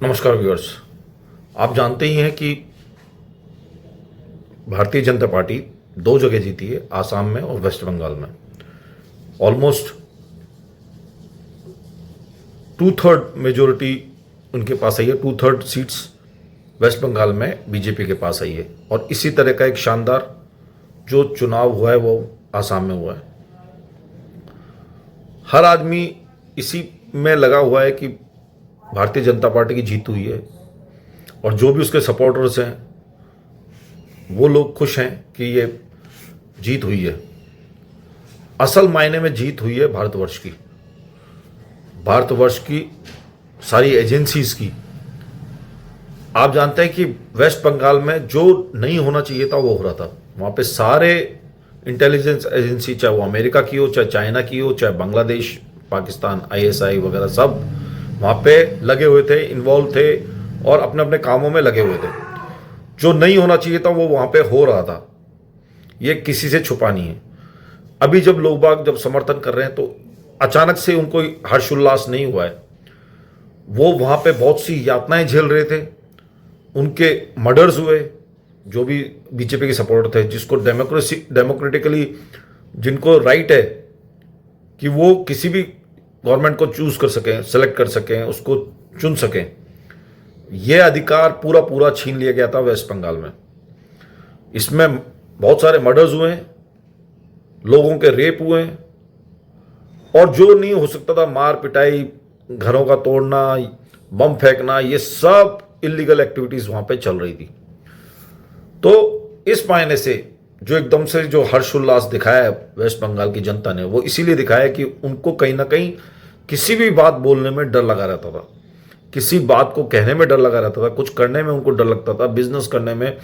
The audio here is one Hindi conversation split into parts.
नमस्कार व्यूअर्स। आप जानते ही हैं कि भारतीय जनता पार्टी दो जगह जीती है, आसाम में और वेस्ट बंगाल में। ऑलमोस्ट 2/3 मेजोरिटी उनके पास आई है, 2/3 सीट्स वेस्ट बंगाल में बीजेपी के पास आई है। और इसी तरह का एक शानदार जो चुनाव हुआ है वो आसाम में हुआ है। हर आदमी इसी में लगा हुआ है कि भारतीय जनता पार्टी की जीत हुई है, और जो भी उसके सपोर्टर्स हैं वो लोग खुश हैं कि ये जीत हुई है। असल मायने में जीत हुई है भारतवर्ष की सारी एजेंसीज की। आप जानते हैं कि वेस्ट बंगाल में जो नहीं होना चाहिए था वो हो रहा था। वहाँ पे सारे इंटेलिजेंस एजेंसी, चाहे वो अमेरिका की हो, चाहे चाइना की हो, चाहे बांग्लादेश, पाकिस्तान, ISI वगैरह, सब वहाँ पे लगे हुए थे, इन्वॉल्व थे और अपने अपने कामों में लगे हुए थे। जो नहीं होना चाहिए था वो वहाँ पे हो रहा था। ये किसी से छुपा नहीं है। अभी जब लोग बाग जब समर्थन कर रहे हैं तो अचानक से उनको हर्षोल्लास नहीं हुआ है। वो वहाँ पे बहुत सी यातनाएं झेल रहे थे, उनके मर्डर्स हुए, जो भी बीजेपी के सपोर्टर थे, जिसको डेमोक्रेटिकली जिनको राइट है कि वो किसी भी गवर्नमेंट को चूज कर सकें, सेलेक्ट कर सकें, उसको चुन सकें, यह अधिकार पूरा पूरा छीन लिया गया था वेस्ट बंगाल में। इसमें बहुत सारे मर्डर्स हुए हैं, लोगों के रेप हुए हैं, और जो नहीं हो सकता था, मार पिटाई, घरों का तोड़ना, बम फेंकना, ये सब इलीगल एक्टिविटीज वहां पे चल रही थी। तो इस मायने से जो एकदम से जो हर्षोल्लास दिखाया है वेस्ट बंगाल की जनता ने, वो इसीलिए दिखाया कि उनको कहीं ना कहीं किसी भी बात बोलने में डर लगा रहता था, किसी बात को कहने में डर लगा रहता था, कुछ करने में उनको डर लगता था, बिजनेस करने में,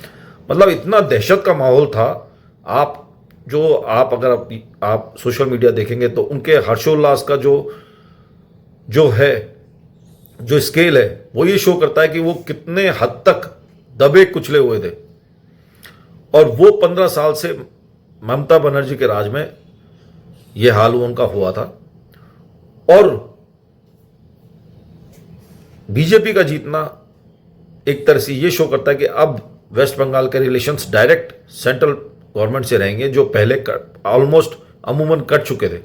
मतलब इतना दहशत का माहौल था। आप अगर आप सोशल मीडिया देखेंगे तो उनके हर्षोल्लास का जो स्केल है वो ये शो करता है कि वो कितने हद तक दबे कुचले हुए थे। और वो 15 साल से ममता बनर्जी के राज में ये हाल उनका हुआ था। और बीजेपी का जीतना एक तरह से ये शो करता है कि अब वेस्ट बंगाल के रिलेशंस डायरेक्ट सेंट्रल गवर्नमेंट से रहेंगे, जो पहले ऑलमोस्ट अमूमन कट चुके थे,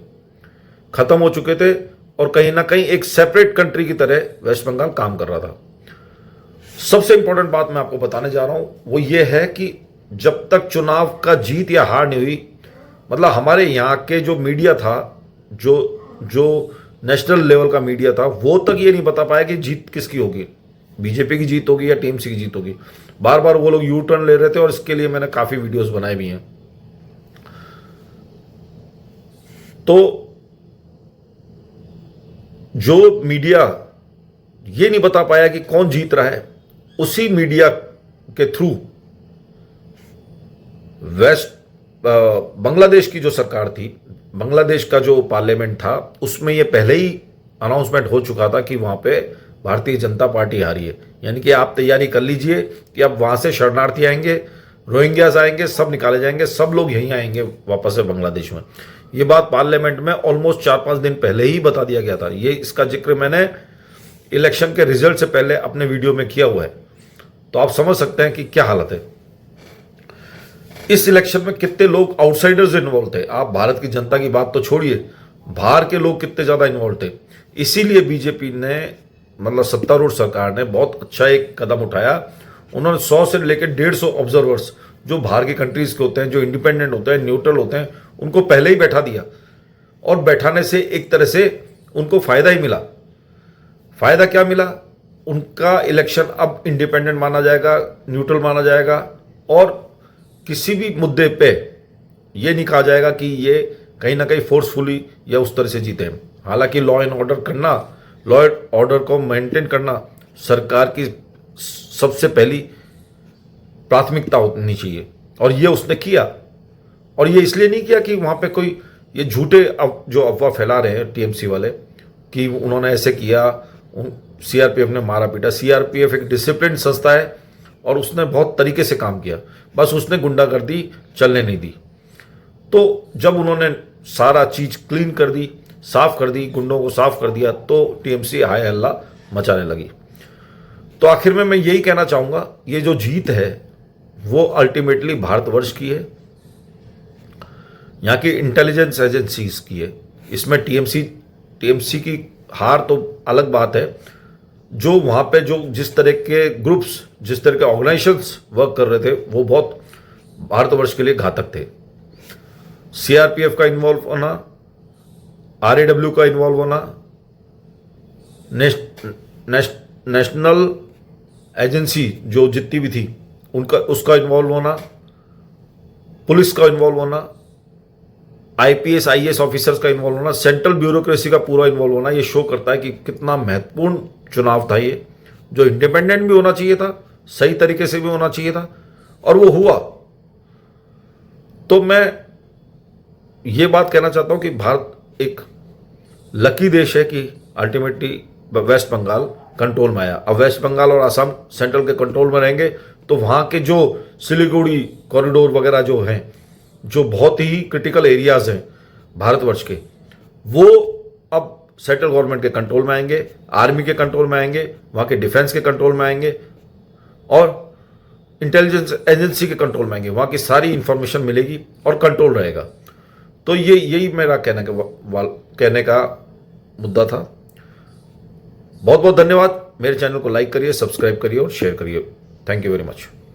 खत्म हो चुके थे, और कहीं ना कहीं एक सेपरेट कंट्री की तरह वेस्ट बंगाल काम कर रहा था। सबसे इंपॉर्टेंट बात मैं आपको बताने जा रहा हूं वो ये है कि जब तक चुनाव का जीत या हार नहीं हुई, मतलब हमारे यहाँ के जो मीडिया था, जो नेशनल लेवल का मीडिया था, वो तक ये नहीं बता पाया कि जीत किसकी होगी, बीजेपी की जीत होगी या टीएमसी की जीत होगी। बार बार वो लोग यू टर्न ले रहे थे, और इसके लिए मैंने काफी वीडियोस बनाए भी हैं। तो जो मीडिया ये नहीं बता पाया कि कौन जीत रहा है, उसी मीडिया के थ्रू बांग्लादेश की जो सरकार थी, बांग्लादेश का जो पार्लियामेंट था, उसमें ये पहले ही अनाउंसमेंट हो चुका था कि वहां पे भारतीय जनता पार्टी हारी है। यानी कि आप तैयारी कर लीजिए कि अब वहां से शरणार्थी आएंगे, रोहिंग्यास आएंगे, सब निकाले जाएंगे, सब लोग यहीं आएंगे वापस से बांग्लादेश में। ये बात पार्लियामेंट में ऑलमोस्ट 4-5 दिन पहले ही बता दिया गया था। इसका जिक्र मैंने इलेक्शन के रिजल्ट से पहले अपने वीडियो में किया हुआ है, तो आप समझ सकते हैं कि क्या हालत है। इस इलेक्शन में कितने लोग आउटसाइडर्स इन्वॉल्व थे। आप भारत की जनता की बात तो छोड़िए, बाहर के लोग कितने ज्यादा इन्वॉल्व थे। इसीलिए बीजेपी ने, मतलब सत्तारूढ़ सरकार ने बहुत अच्छा एक कदम उठाया। उन्होंने 100 से लेकर 150 ऑब्जर्वर्स जो बाहर की कंट्रीज के होते हैं, जो इंडिपेंडेंट होते हैं, न्यूट्रल होते हैं, उनको पहले ही बैठा दिया। और बैठाने से एक तरह से उनको फायदा ही मिला। फायदा क्या मिला? उनका इलेक्शन अब इंडिपेंडेंट माना जाएगा, न्यूट्रल माना जाएगा, और किसी भी मुद्दे पे ये नहीं कहा जाएगा कि ये कहीं ना कहीं फोर्सफुली या उस तरह से जीते हैं। हालांकि लॉ एंड ऑर्डर को मेंटेन करना सरकार की सबसे पहली प्राथमिकता होनी चाहिए, और ये उसने किया। और ये इसलिए नहीं किया कि वहां पे कोई ये झूठे जो अफवाह फैला रहे हैं टीएमसी वाले कि उन्होंने ऐसे किया, सीआरपीएफ ने मारा पीटा। सीआरपीएफ एक डिसिप्लिन संस्था है और उसने बहुत तरीके से काम किया, बस उसने गुंडागर्दी चलने नहीं दी। तो जब उन्होंने सारा चीज क्लीन कर दी, साफ कर दी, गुंडों को साफ कर दिया, तो टीएमसी हाय हल्ला मचाने लगी। तो आखिर में मैं यही कहना चाहूँगा, ये जो जीत है वो अल्टीमेटली भारतवर्ष की है, यहाँ की इंटेलिजेंस एजेंसीज की है। इसमें टीएमसी की हार तो अलग बात है, जो वहाँ पे जो जिस तरह के ग्रुप्स, जिस तरह के ऑर्गेनाइजेशंस वर्क कर रहे थे वो बहुत भारतवर्ष के लिए घातक थे। सीआरपीएफ का इन्वॉल्व होना, आरएडब्ल्यू का इन्वॉल्व होना, नेशनल एजेंसी जो जितनी भी थी उसका इन्वॉल्व होना, पुलिस का इन्वॉल्व होना, आईपीएस आईएएस ऑफिसर्स का इन्वॉल्व होना, सेंट्रल ब्यूरोक्रेसी का पूरा इन्वॉल्व होना, ये शो करता है कि कितना महत्वपूर्ण चुनाव था ये, जो इंडिपेंडेंट भी होना चाहिए था, सही तरीके से भी होना चाहिए था, और वो हुआ। तो मैं ये बात कहना चाहता हूं कि भारत एक लकी देश है कि अल्टीमेटली वेस्ट बंगाल कंट्रोल में आया। अब वेस्ट बंगाल और असम सेंट्रल के कंट्रोल में रहेंगे तो वहां के जो सिलीगुड़ी कॉरिडोर वगैरह जो हैं, जो बहुत ही क्रिटिकल एरियाज हैं भारतवर्ष के, वो अब सेंट्रल गवर्नमेंट के कंट्रोल में आएंगे, आर्मी के कंट्रोल में आएंगे, वहाँ के डिफेंस के कंट्रोल में आएंगे और इंटेलिजेंस एजेंसी के कंट्रोल में आएंगे। वहाँ की सारी इंफॉर्मेशन मिलेगी और कंट्रोल रहेगा। तो यही मेरा कहने का मुद्दा था। बहुत बहुत धन्यवाद। मेरे चैनल को लाइक करिए, सब्सक्राइब करिए और शेयर करिए। Thank you very much.